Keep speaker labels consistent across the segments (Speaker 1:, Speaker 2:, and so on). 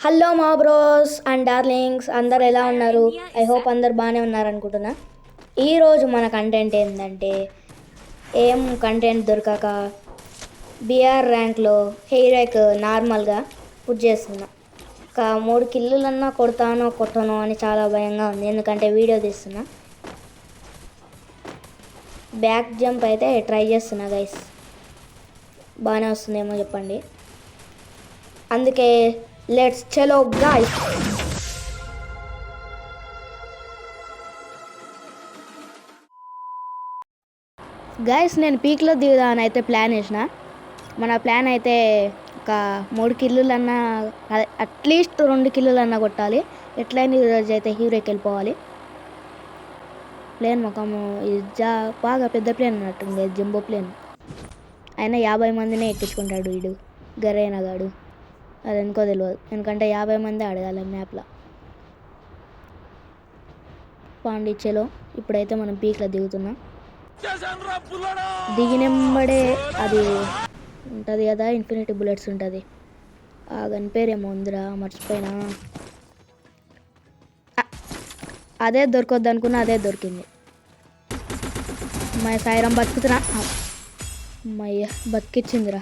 Speaker 1: Hello మా bros and darlings, అందరు ఎలా ఉన్నారు? ఐ హోప్ అందరు బాగానే ఉన్నారు అనుకుంటున్నా. ఈరోజు మన కంటెంట్ ఏంటంటే, ఏం కంటెంట్ దొరకక బీఆర్ ర్యాంక్లో హెయిరేక్ నార్మల్గా పుట్ చేస్తున్నా. ఒక 3 కిల్లులన్నా కొడతానో కొట్టనో అని చాలా భయంగా ఉంది, ఎందుకంటే వీడియో తీస్తున్నా. బ్యాక్ జంప్ అయితే ట్రై చేస్తున్నా గైస్, బాగానే వస్తుందేమో చెప్పండి. అందుకే లెట్స్ చలో గైస్. గైస్ నేను పీక్లో దిగుదామని అయితే ప్లాన్ వేసిన. మన ప్లాన్ అయితే ఒక 3 కిల్లులన్నా, అట్లీస్ట్ 2 కిల్లులన్నా కొట్టాలి. ఎట్లయినా ఈరోజు అయితే హీరోకి వెళ్ళిపోవాలి. ప్లేన్ ముఖము ఇది బాగా పెద్ద ప్లేన్ అన్నట్టుంది, జంబో ప్లేన్. అయినా 50 మందినే ఎక్కించుకుంటాడు వీడు గరేనగాడు. అది ఎందుకో తెలియదు, ఎందుకంటే 50 మంది అడగాలి మ్యాప్లో. పాండిచ్చేలో ఇప్పుడైతే మనం పీక్లో దిగుతున్నాం. దిగినెంబడే అది ఉంటుంది కదా, ఇన్ఫినిటీ బుల్లెట్స్ ఉంటుంది. ఆ గన్ పేరేమో ఉందిరా, మర్చిపోయినా. అదే దొరకొద్దు అనుకున్నా, అదే దొరికింది. మా సాయిరం బతుకుతున్నా, అమ్మయ్య బతికిచ్చిందిరా.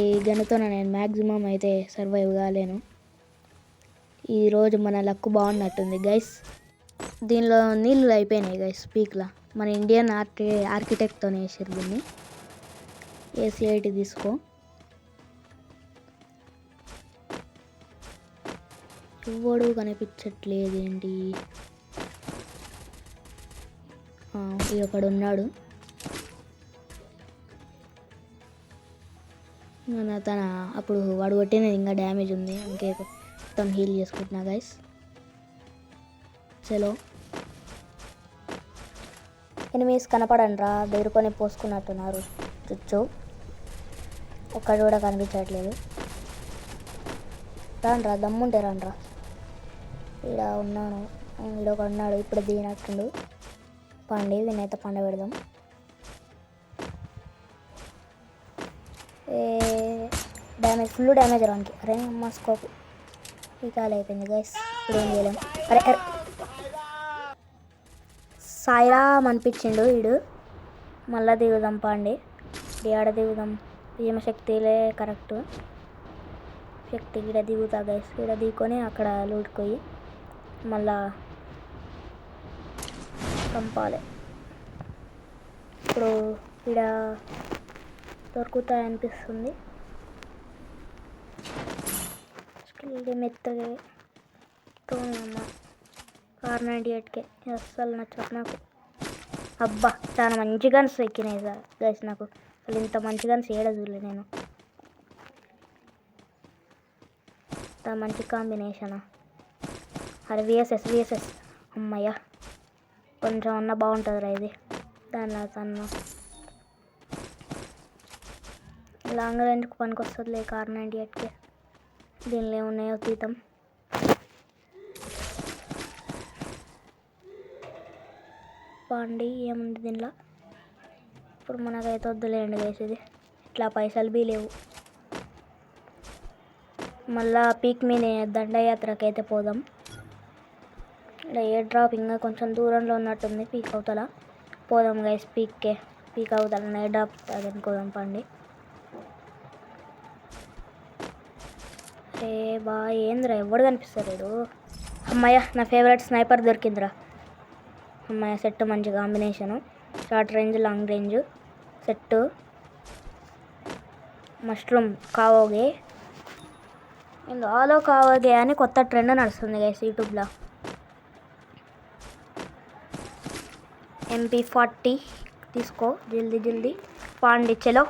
Speaker 1: ఈ గన్నుతో నేను మ్యాక్సిమం అయితే సర్వైవ్ కాలేను. ఈరోజు మన లక్ బాగున్నట్టుంది గైస్. దీనిలో నీళ్ళు అయిపోయినాయి గైస్ పీక్లా. మన ఇండియన్ ఆర్కిటెక్ట్తో వేసారు దీన్ని. AC80 తీసుకో. ఎవడు కనిపించట్లేదు ఏంటి? ఒకడు ఉన్నాడు. తన అప్పుడు వాడు కొట్టినది ఇంకా డ్యామేజ్ ఉంది, అందుకే మొత్తం హీల్ చేసుకుంటున్నా గైస్. చలో ఎనిమీస్ కనపడండిరా, బెరుకొని పోసుకున్నట్టున్నారు. చుచ్చు ఒక్కడు కూడా కనిపించట్లేదు. రాండ్రా, దమ్ముంటే రాండ్రా. ఈడ ఉన్నాను, ఈడొక ఉన్నాడు, ఇప్పుడు దిగినట్టుండు. పండి వీనైతే పండ పెడదాం. డ్యామేజ్, ఫుల్ డ్యామేజ్ రానికి. అరే అమ్మ స్కోప్ ఈ కాలు అయిపోయింది గైస్, ఇప్పుడు ఏం చేయలేం. అరే సాయిరామ్ అనిపించిండు వీడు. మళ్ళీ దిగుదాం పండి, ఆడ దిగుదాం. భీమశక్తిలే కరెక్ట్. శక్తి ఈడ దిగుతా గైస్, ఈడ దిగుకొని అక్కడ లూటుకోయి మళ్ళా చంపాలి. ఇప్పుడు ఈడ దొరుకుతాయనిపిస్తుంది. స్కిల్ మెత్తగా తోనమ్మ R98కే అస్సలు నచ్చదు నాకు. అబ్బా చాలా మంచి గన్స్ ఎక్కినాయి సార్ గైస్ నాకు. అసలు ఇంత మంచి గన్స్ ఏడ చూడలే నేను. ఇంత మంచి కాంబినేషనా. అరే విఎస్ఎస్ అమ్మయ్య, కొంచెం అన్న బాగుంటుందిరా ఇది. దానిలో తను లాంగ్ రేంజ్కి పనికి వస్తుంది లేక R98కే. దీనిలో ఏమున్నాయో తీద్దాం. పండి ఏముంది దీనిలో, ఇప్పుడు మనకైతే వద్దులేండి వేసేది. ఇట్లా పైసలు బీ లేవు. మళ్ళా పీక్ మీద దండయాత్రకైతే పోదాం. ఇక్కడ ఏ డ్రాప్ ఇంకా కొంచెం దూరంలో ఉన్నట్టుంది, పీక్ అవుతల పోదాం గైస్. పీక్ అవుతాను ఏ డ్రాప్ అనుకోదాం పండి. ఏ బా ఏందిరా ఎవడు కనిపిస్తలేడు. అమ్మాయ నా ఫేవరెట్ స్నైపర్ దొరికిందిరా. అమ్మాయి సెట్ మంచి combination, short range long range set. Mushroom కావోగే, ఆలో కావోగే అని కొత్త ట్రెండ్ నడుస్తుంది గైస్ యూట్యూబ్లో. MP40 తీసుకో జల్దీ పాండిచ్చేలో.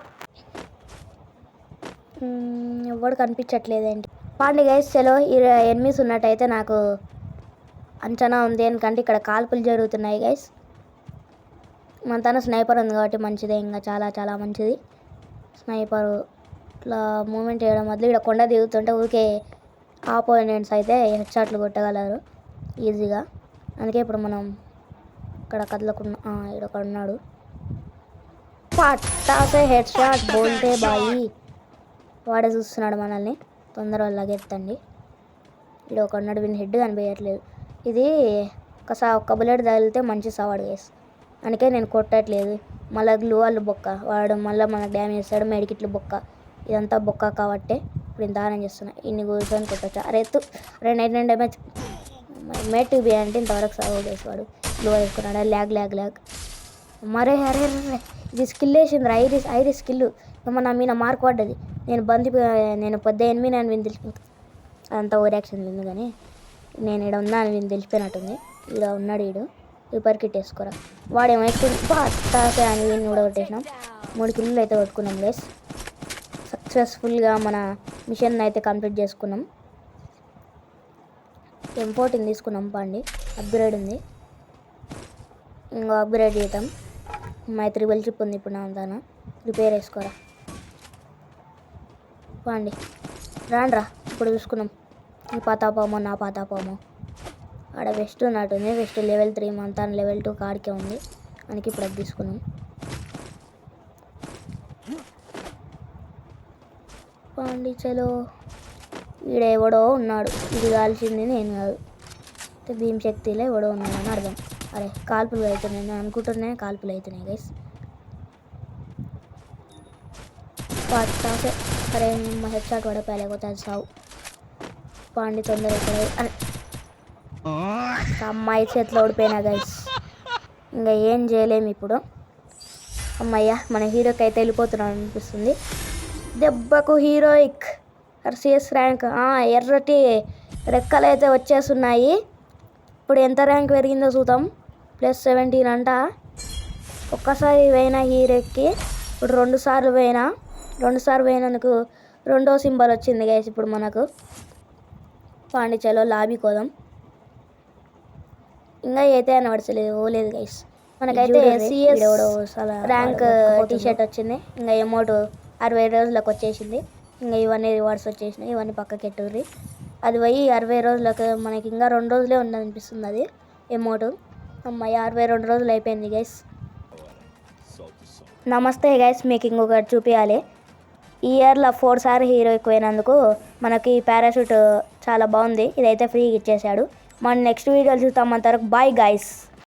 Speaker 1: ఎవడు కనిపించట్లేదేంటి పాండి గైస్. చలో ఎనిమిస్ ఉన్నట్టయితే నాకు అంచనా ఉంది, ఎందుకంటే ఇక్కడ కాల్పులు జరుగుతున్నాయి గైస్. మన తన స్నైపర్ ఉంది కాబట్టి మంచిదే, ఇంకా చాలా చాలా మంచిది. స్నైపర్ ఇట్లా మూమెంట్ చేయడం వల్ల ఇక్కడ కొండ దిగుతుంటే ఊరికే ఆపోనెంట్స్ అయితే హెడ్ షాట్లు కొట్టగలరు ఈజీగా. అందుకే ఇప్పుడు మనం ఇక్కడ కదలకుండా ఇక్కడ ఉన్నాడు. పట్టాసే హెడ్ షాట్ బోల్తే బాయి. వాడే చూస్తున్నాడు మనల్ని. తొందరగా లగెత్తండి. ఇది ఒక ఉన్నాడు, వీని హెడ్ కనిపించట్లేదు. ఇది ఒక్క బుల్లెట్ తగిలితే మంచి సవాడు గైస్, అందుకే నేను కొట్టట్లేదు. మళ్ళీ గ్లూ వాళ్ళు బొక్క వాడు, మళ్ళీ మనకు డ్యామేజ్ చేస్తాడు. మెడికిట్లు బొక్క, ఇదంతా బొక్క కాబట్టి ఇప్పుడు ఇంత ఆనం చేస్తున్నా. ఇన్ని కూర్చొని కొట్టచ్చు. అరే ఎత్తు, 99 డ్యామేజ్. మేట్ బి అంటే ఇంతవరకు సర్వ్ చేసేవాడు. గ్లూ వేసుకున్నాడు. ల్యాగ్ మరే అరే ఇది స్కిల్ వేసింది. ఐరిస్ స్కిల్ నా మీద మార్క్ పడ్డది. నేను పెద్ద ఎనిమిది అని విని తెలిసిపోతుంది. అదంతా ఓవర్ యాక్షన్ లేదు కానీ నేను ఇక్కడ ఉన్నా అని విని తెలిసిపోయినట్టుంది. ఇక్కడ ఉన్నాడు వీడు. రిపేర్ కిట్ వేసుకోరా. వాడేమో వేసుకుని పట్టాసే అని వీడిని కూడా కొట్టేసినాం. 3 కిల్లులు అయితే కొట్టుకున్నాం గైస్. సక్సెస్ఫుల్గా మన మిషన్ అయితే కంప్లీట్ చేసుకున్నాం. M14 తీసుకున్నాం పండి. అప్గ్రేడ్ ఉంది, ఇంకో అప్గ్రేడ్ చేద్దాం. మా 3 చిప్ ఉంది ఇప్పుడు. నా దానా రిపేర్ వేసుకోరా పండి. రాండ్రా ఇప్పుడు చూసుకున్నాం. ఈ పాతాపామో నా పాతాపామో. ఆడ వెస్ట్ ఉన్నట్టుంది. వెస్ట్ లెవెల్ 3 మంతా లెవెల్ 2 కాడికే ఉంది. మనకి ఇప్పుడు అది తీసుకున్నాం. పండి చలో. ఈడ ఎవడో ఉన్నాడు. ఇది కాల్చింది నేను కాదు. భీమశక్తిలో ఎవడో ఉన్నాడు అని అర్థం. అరే కాల్పులు అవుతున్నాయి. నేను అనుకుంటున్నాయి కాల్పులు అవుతున్నాయి గైస్. పట్టాసే. అరే మా హెడ్ షాట్ పడిపోయా, లేకపోతే అది సావు. పాండి తొందర ఇక్కడ అమ్మాయి చేతిలో ఓడిపోయినా గైస్. ఇంకా ఏం చేయలేము ఇప్పుడు. అమ్మయ్య మన హీరోకి అయితే వెళ్ళిపోతున్నాం అనిపిస్తుంది. దెబ్బకు హీరోయిక్ RCS ర్యాంక్ ఎర్రటి రెక్కలు అయితే వచ్చేస్తున్నాయి. ఇప్పుడు ఎంత ర్యాంక్ పెరిగిందో చూద్దాం. +17 అంట. ఒక్కసారి పోయినా హీరోకి, ఇప్పుడు 2 సార్లు పోయినందుకు 2వ సింబల్ వచ్చింది గైస్. ఇప్పుడు మనకు పాండిచేలో లాబీ కోదాం. ఇంకా అయితే అనవడసలేదు ఓలేదు గైస్. మనకైతే CS ర్యాంక్ టీషర్ట్ వచ్చింది. ఇంకా అమౌంట్ 60 రోజులకు వచ్చేసింది. ఇంకా ఇవన్నీ రివార్డ్స్ వచ్చేసినాయి. ఇవన్నీ పక్కకెట్టుర్రి. అది పోయి 60 రోజులకు మనకి ఇంకా 2 రోజులే ఉండదనిపిస్తుంది అది అమౌంట్. అమ్మాయి 62 రోజులు అయిపోయింది గైస్. నమస్తే గైస్, మీకు ఇంకొకటి చూపించాలి. ఈ ఇయర్లో 4 సార్లు హీరోకి పోయినందుకు మనకి పారాషూట్ చాలా బాగుంది. ఇదైతే ఫ్రీగా ఇచ్చేసాడు. మన నెక్స్ట్ వీడియోలు చూస్తాం. అంతవరకు బాయ్ గైస్.